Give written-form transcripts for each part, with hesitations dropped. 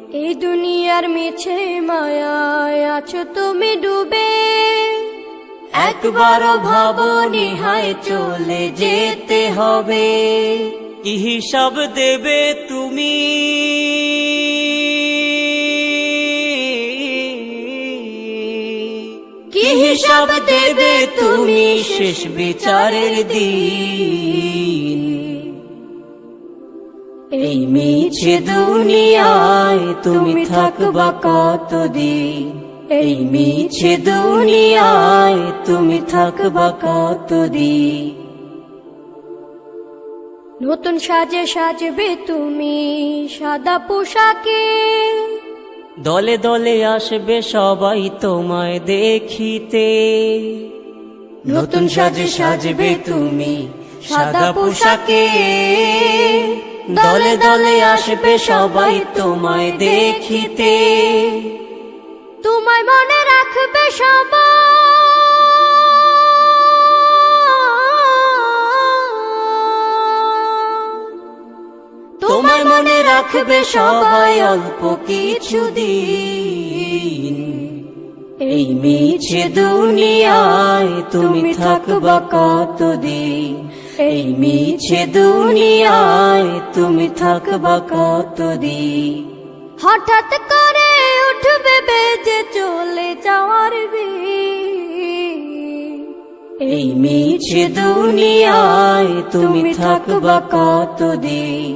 এই দুনিয়ার মিছে মায়ায় আছো তুমি ডুবে, একবারও ভাবনি হায় চলে যেতে হবে। কি হিসাব দেবে তুমি, কি হিসাব দেবে তুমি শেষ বিচারের দিন। এই মিছে দুনিয়ায় তুমি থাকবা কতদিন, এই মিছে দুনিয়ায় তুমি থাকবা কতদিন। নতুন সাজে সাজবে তুমি সাদা পোশাকে, দলে দলে আসবে সবাই তোমায় দেখিতে। নতুন সাজে সাজবে তুমি সাদা পোশাকে, দলে দলে আসবে সবাই তোমায় দেখিতে। তোমায় মনে রাখবে সবাই, তোমায় মনে রাখবে সবাই অল্প কিছুদিন। এই মিছে দুনিয়ায় তুমি থাকবা কতদিন, এই মিছে দুনিয়ায় তুমি থাকবা কতদিন। হঠাৎ করে উঠবে বেজে চলে যাওয়ার বিন। এই মিছে দুনিয়ায় তুমি থাকবা কতদিন,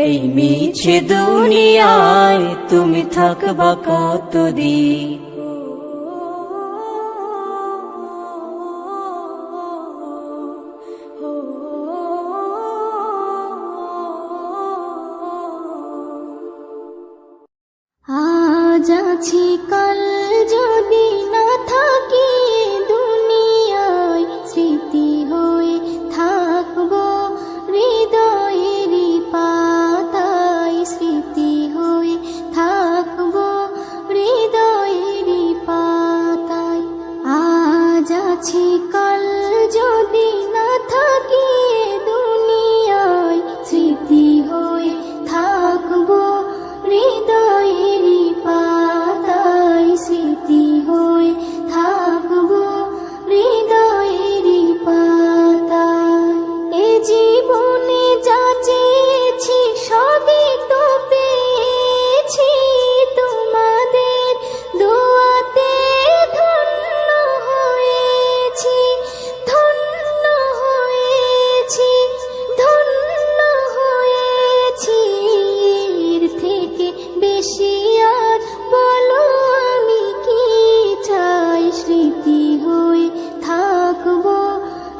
এই মিছে দুনিয়ায় তুমি থাকবা কতদিন। আজ আছি কাল যদি না থাকি দুনিয়ায়, স্মৃতি হয়ে থাকবো হৃদয়েরই পাতায়, স্মৃতি হয়ে থাকবো হৃদয়েরই পাতায়। আজ আছি কাল যদি না থাকি দুনিয়ায়, স্মৃতি হয়ে থাকবো হৃদয়েরই পাতায়, স্মৃতি হয়ে থাকবো হৃদয়েরই পাতায়। এ জীবনে যা চেয়েছি সবই তো পেয়েছি, তোমাদের দোয়াতে ধন্য হয়েছি, ধন্য হয়েছি, ধন্য হয়েছি। এর থেকে বেশি আর বলো আমি কি চাই, স্মৃতি হয়ে থাকবো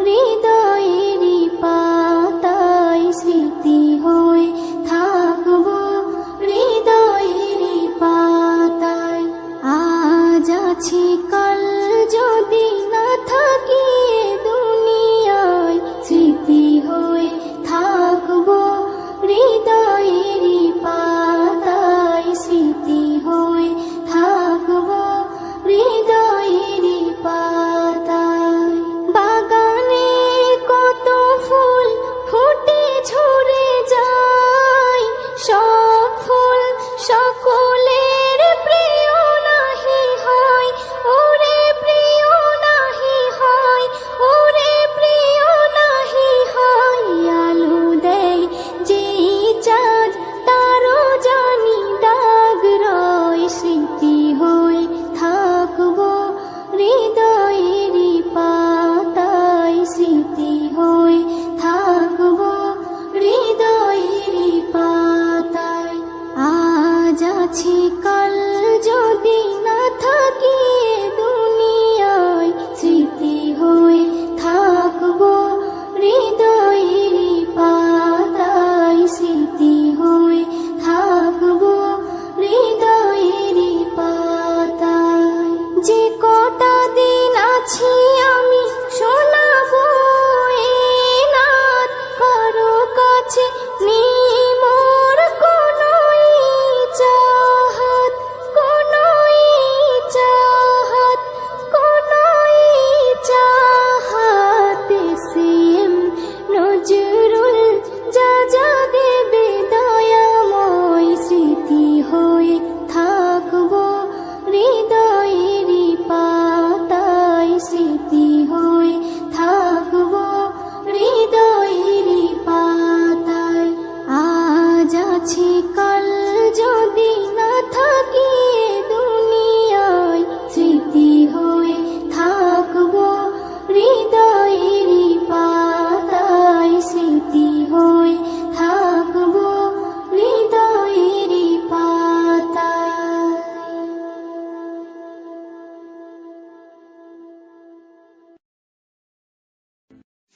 হৃদয়েরই পাতায়, স্মৃতি হয়ে থাকবো হৃদয়েরই পাতায়। আজ আছি কাল যদি না থাকি দুনিয়ায়, স্মৃতি হয়ে থাকবো হৃদয়েরই পাতায়, স্মৃতি হয়ে থাকবো হৃদয়েরই পাতায়। বাগানে কত ফুল ফুটে ঝরে যায়, সব ফুল সকলের প্রিয় নাহি হয়, ওরে প্রিয় নাহি হয়, ওরে প্রিয় নাহি হয়। আলো দেয় যেই চাঁদ তারও জানি দাগ রয়, স্মৃতি হয়ে থাকবো হৃদয়েরই পাতায়, স্মৃতি হয়ে থাকবো হৃদয়েরই পাতায়। আজ আছি কাল যদি না থাকি দুনিয়ায়, স্মৃতি হয়ে থাকবো হৃদয়েরই পাতায়, স্মৃতি হয়ে থাকবো হৃদয়েরই পাতায়। যে কটা দিন আছি আমি শোনাবো এ নাত, কারো কাছে নেই মোর কোনো চাহাত, কোনো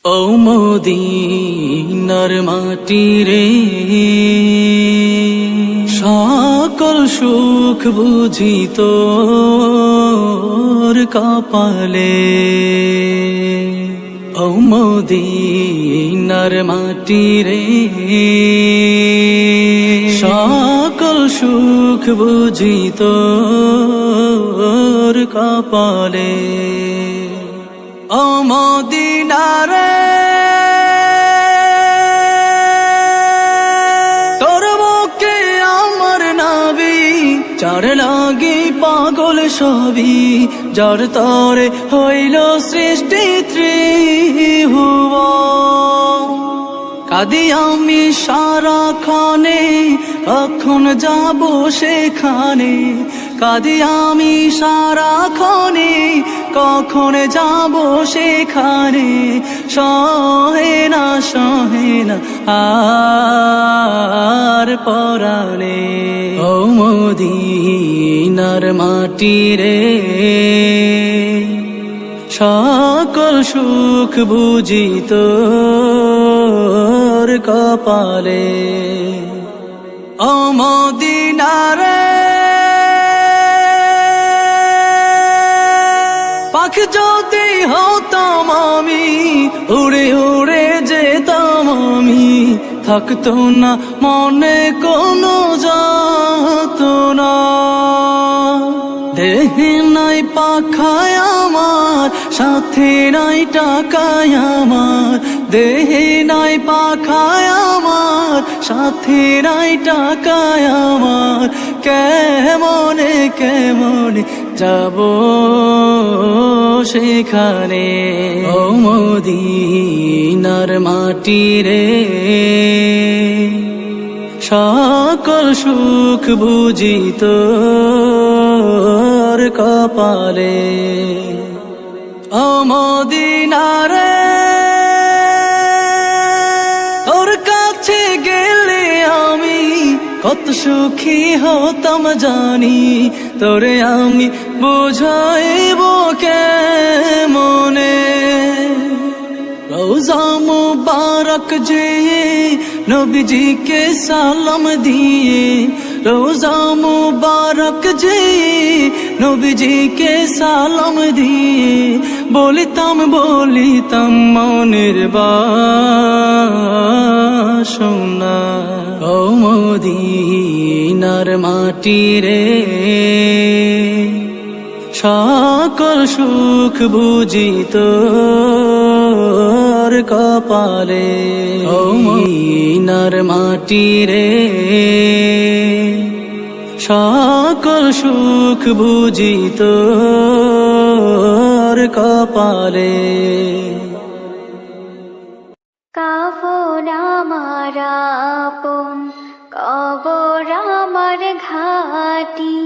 ও মদিনার মাটি রে, সকল সুখ বুঝি তোর কপালে। ও মদিনার মাটি রে, সকল সুখ বুঝি তোর কপালে। ও মদিনা রে, তোর বুকে আমার নাবি, যার লাগি পাগল সবই, যার তরে হইল সৃষ্টি ত্রিভুবন। কাঁদি আমি সারাক্ষণে, কখন যাব সেখানে। কাঁদি আমি সারাক্ষণে, কখন যাব সেখানে। সহে না আর পরাণে। ও মদিনার মাটি রে, সকল সুখ বুঝি তোর কপালে। ও মদিনা রে, পাখি যদি হতাম আমি, উড়ে উড়ে যেতাম আমি। থাকতো না মনে কোনো যাতনা, দেহে নাই পাখায় আমার, সাথে নাই টাকায় আমার। দেহে নাই পাখায় আমার, সাথে নাই টাকায় আমার। কেমনে কেমনে যাব সেখানে। ও মদিনার মাটি রে, সকল সুখ বুঝি তোর কপালে। ও মদিনা রে, তোর কাছে গেলে আমি কত সুখী হতাম জানি। তোরে আমি বুঝাইব কেমনে। রোজা মুবারক যে নবীজিকে সালাম দিয়ে, রোজা মুবারক যে নবীজিকে সালাম দিয়ে। বলিতাম মনের বাসনা। ও মদিনার মাটি রে, সকল সুখ বুঝি তোর কপালে। ও মদিনার মাটি রে, সকল সুখ বুঝি তোর কপালে। কাফন আমার আপন, কবর আমার ঘাটি।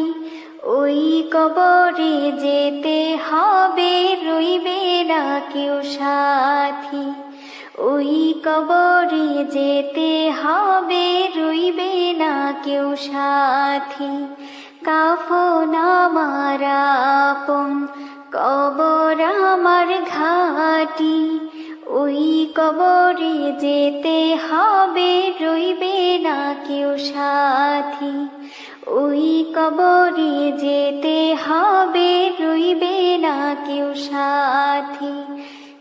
ওই কবরে যেতে হবে, রইবে না কেউ সাথী। ওই কবরে যেতে হবে, রইবে না কেউ সাথী। কাফন আমার আপন, কবর আমার ঘাটি। ওই কবরে যেতে হবে, রইবে না কেউ সাথী। ওই কবরে যেতে হবে, রইবে না কেউ সাথী।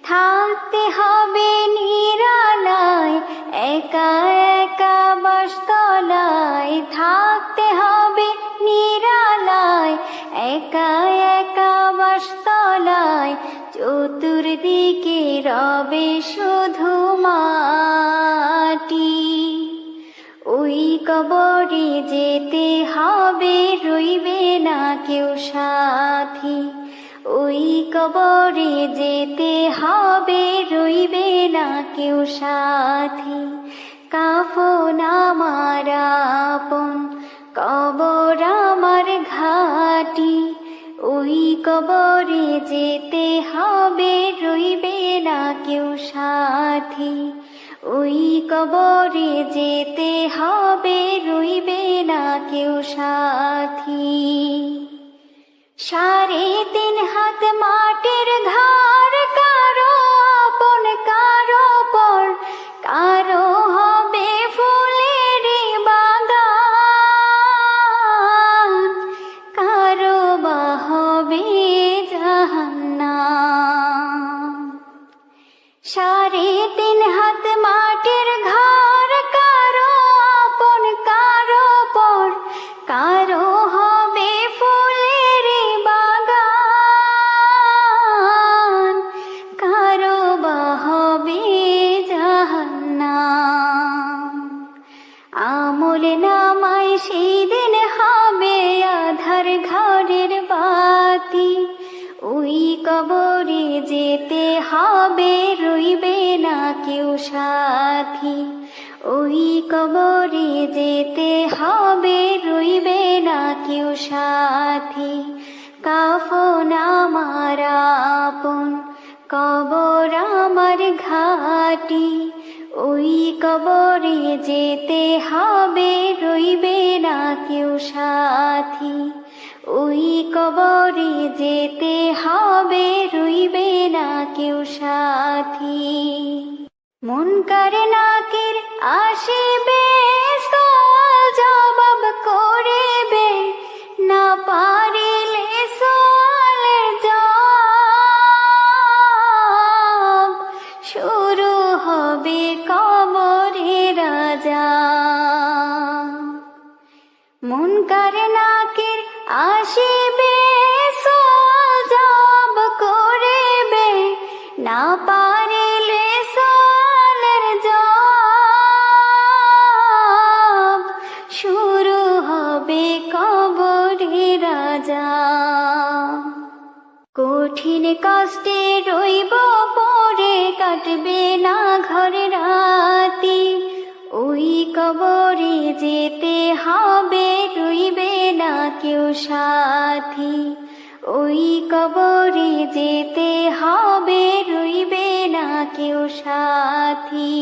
থাকতে হবে নিরালায়, একা একা বাসতলায়। থাকতে হবে নিরালায়, একা একা বাসতলায়। চতুর্দিকে রবে শুধু মাটি। ওই কবরে যেতে হবে, রইবে না কেউ সাথী। ওই কবরে যেতে হবে, রইবে না কেউ সাথী। কাফন আমার আপন, কবর আমার ঘাটি। ওই কবরে যেতে হবে, রইবে না কেউ সাথী। ওই কবরে যেতে হবে, রইবে না কেউ সাথী। 3.5 হাত মাটির ঘর, কারো আপন কারো হবে রইবে না কেউ সাথী, ওই কবরে যেতে হবে রইবে না কেউ সাথী। কাফন আমার আপন, কবর আমার ঘাটি, ওই কবরে যেতে হবে রইবে না কেউ সাথী, ওই কবরে যেতে হবে রইবে না কেউ সাথী। মুনকার নাকির আসিবে, সওয়াল জবাব করিবে, না পারিলে সওয়ালের জবাব শুরু হবে কবরের আযাব। মুনকার নাকির আসিবে, সওয়াল জবাব করিবে, না পারিলে সওয়ালের জবাব শুরু হবে কবরের আযাব। কঠিন কষ্টে রইব পরে, কাটবে না ঘর রাতি, ওই কবরে যেতে হবে রইবে না কেউ সাথী, ওই কবরে যেতে হবে রইবে না কেউ সাথী।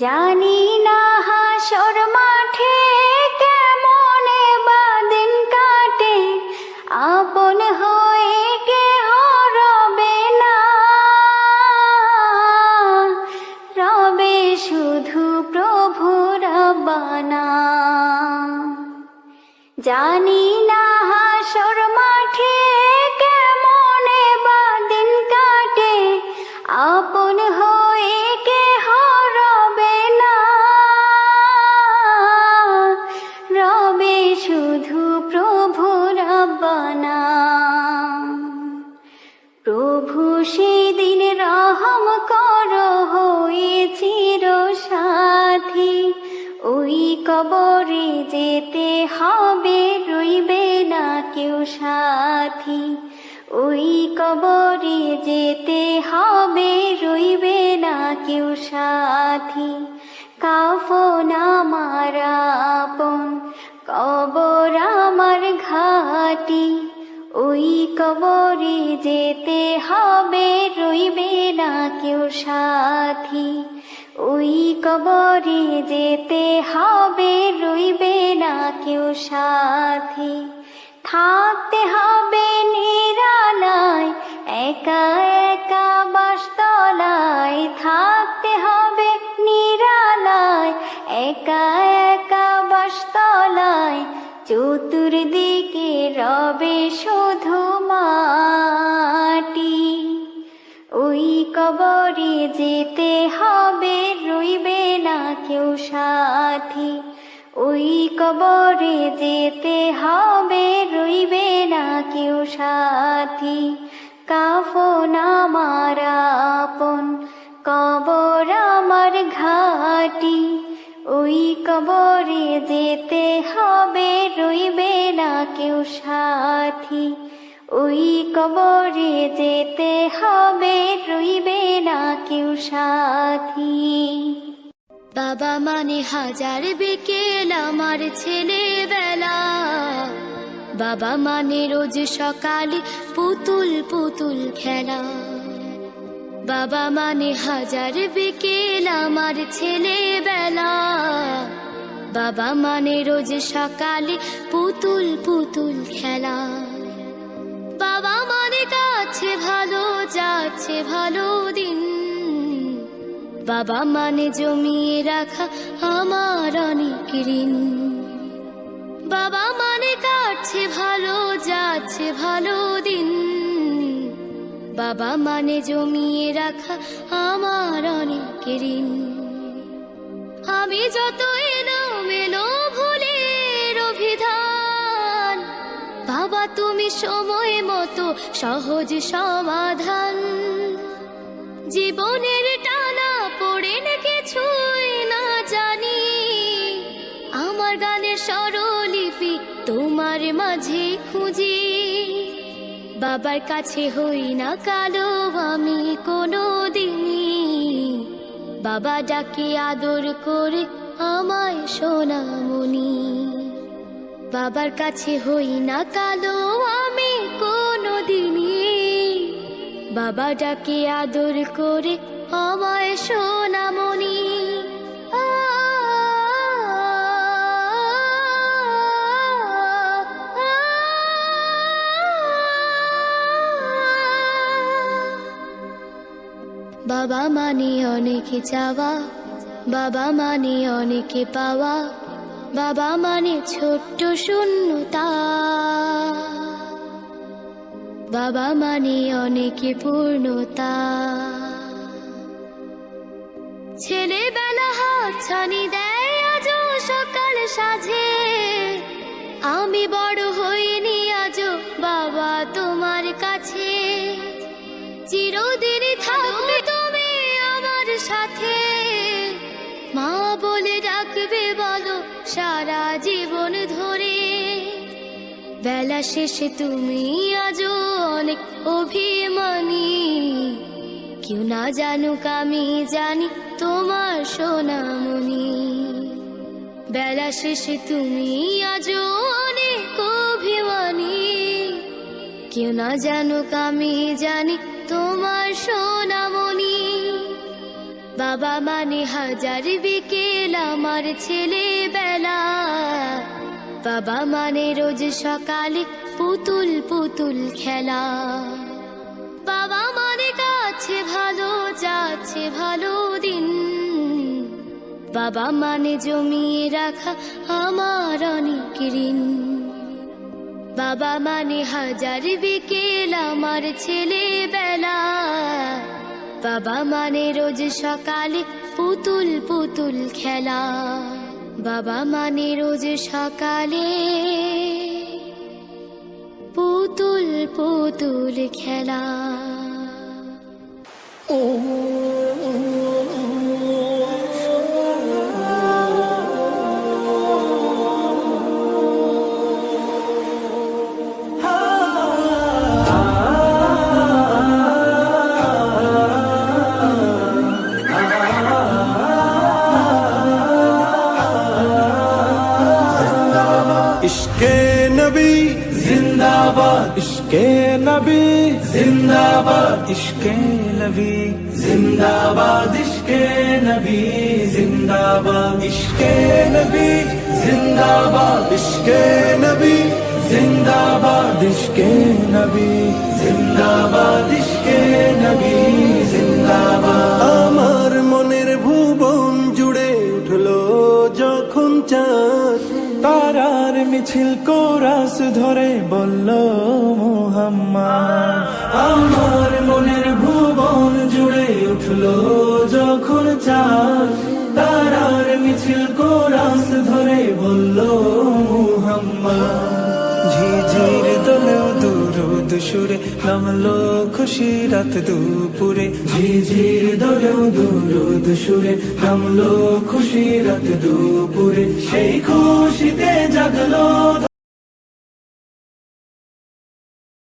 জানি না হাসর মাঠে কেমনে বাদিন কাটে, আপন হয়ে কেহ রবে না, রবে শুধু প্রভু রব্বানা। জানি না হাসর মাঠে কেমনে বাদিন কাটে, আপন হয়ে কেহ রবে না, রবে শুধু প্রভু রব্বানা। প্রভু সেদিন রহম করো হয়ে চির সাথী, ওই কবরে যেতে হবে রইবে না কেউ সাথী, ওই কবরে যেতে হবে রইবে না কেউ সাথী। কাফন আমার আপন, কবর আমার ঘাটি, ওই কবরে যেতে হবে রইবে না কেউ সাথী, ওই কবরে যেতে হবে রইবে না কেউ সাথী। থাকতে হবে নিরালায় একা একা বাসতলায়, থাকতে হবে নিরালায় একা একা বাসতলায়, চতুর্দিকে রবে শুধু মাটি, ওই কবরে যেতে হবে রইবে না কেউ সাথী, ওই কবরে যেতে হবে রইবে না কেউ সাথী। কাফন আমার আপন, কবর আমার ঘাটি, ওই কবরে যেতে হবে রইবে না কেউ সাথী, ওই কবরে যেতে হবে রইবে না কেউ সাথী। বাবা মানে হাজার বিকেল আমার ছেলেবেলা, বাবা মানে রোজ সকালে পুতুল পুতুল খেলা, বাবা মানে হাজার বিকেল আমার ছেলেবেলা, বাবা মানে রোজ সকালে পুতুল পুতুল খেলা। বাবা মানে কাছে ভালো যাচ্ছে ভালো দিন, বাবা মানে জমিয়ে রাখা আমার অনেক ঋণ, বাবা মানে কাটছে ভালো যাচ্ছে ভালো দিন, বাবা মানে জমিয়ে রাখা আমার অনেক ঋণ। আমি যত এলোমেলো ভুলের অভিধান, বাবা তুমি সময় মতো সহজ সমাধান। জীবনের টানা পড়ে না কিছুই না জানি, আমার গানের স্বরলিপি তোমার মাঝে খুঁজি। বাবার কাছে হই না কালো আমি কোনো দিনই, বাবা ডাকে আদর করে আমায় সোনামণি। বাবার কাছে হই না কালো আমি কোনো দিনই, বাবা ডাকে আদর করে আমায় সোনামণি। বাবা মানে অনেকে চাওয়া, বাবা মানে অনেকে পাওয়া, বাবা মানে ছোট্ট শূন্যতা, বাবা মানে অনেকে পূর্ণতা। ছেলেবেলা হাত ছানি দেয় আজও সকাল সাজে, আমি বড় হইনি আজও বাবা তোমার কাছে। চিরদিনই থাকবে তুমি আমার সাথে, মা বলে ডাকবে বলো সারা জীবন ধরে। বেলা শেষে তুমি আজও অনেক অভিমানী, কেউ না জানুক আমি জানি তোমার সোনামণি। বেলা শেষে তুমি আজও অনেক অভিমানী, কেউ না জানুক আমি জানি তোমার সোনামণি। বাবা মানে হাজার বিকেল আমার ছেলেবেলা, বাবা মানে রোজ সকালে পুতুল পুতুল খেলা। বাবা মানে কাছে ভালো যাচ্ছে ভালো দিন, বাবা মানে জমিয়ে রাখা আমার অনেক ঋণ। বাবা মানে হাজার বিকেল আমার ছেলেবেলা, বাবা মানে রোজ সকালে পুতুল পুতুল খেলা। বাবা মানে রোজ সকালে পুতুল পুতুল খেলা। इश्के नबी जिंदाबाद, इश्के नबी जिंदाबाद, इश्के नबी जिंदाबाद, इश्के नबी जिंदाबाद, इश्के नबी जिंदाबाद, इश्के नबी जिंदाबाद, इश्के नबी जिंदाबाद, इश्के नबी जिंदाबाद। আমার মনের ভুবন জুড়ে উঠলো যখন চাঁদ, তারার মিছিল কোরাস ধরে বলল মুহাম্মদ। আমার মনের ভুবন জুড়ে উঠলো যখন চাঁদ, তারার মিছিল কোরাস ধরে বলল মুহাম্মদ। ঝিঝির দোলেও দুরুদ সুরে নামলো খুশি রাত দুপুরে, ঝিঝির দোলেও দুরুদ সুরে নামলো খুশি রাত দুপুরে। সেই খুশিতে জাগলো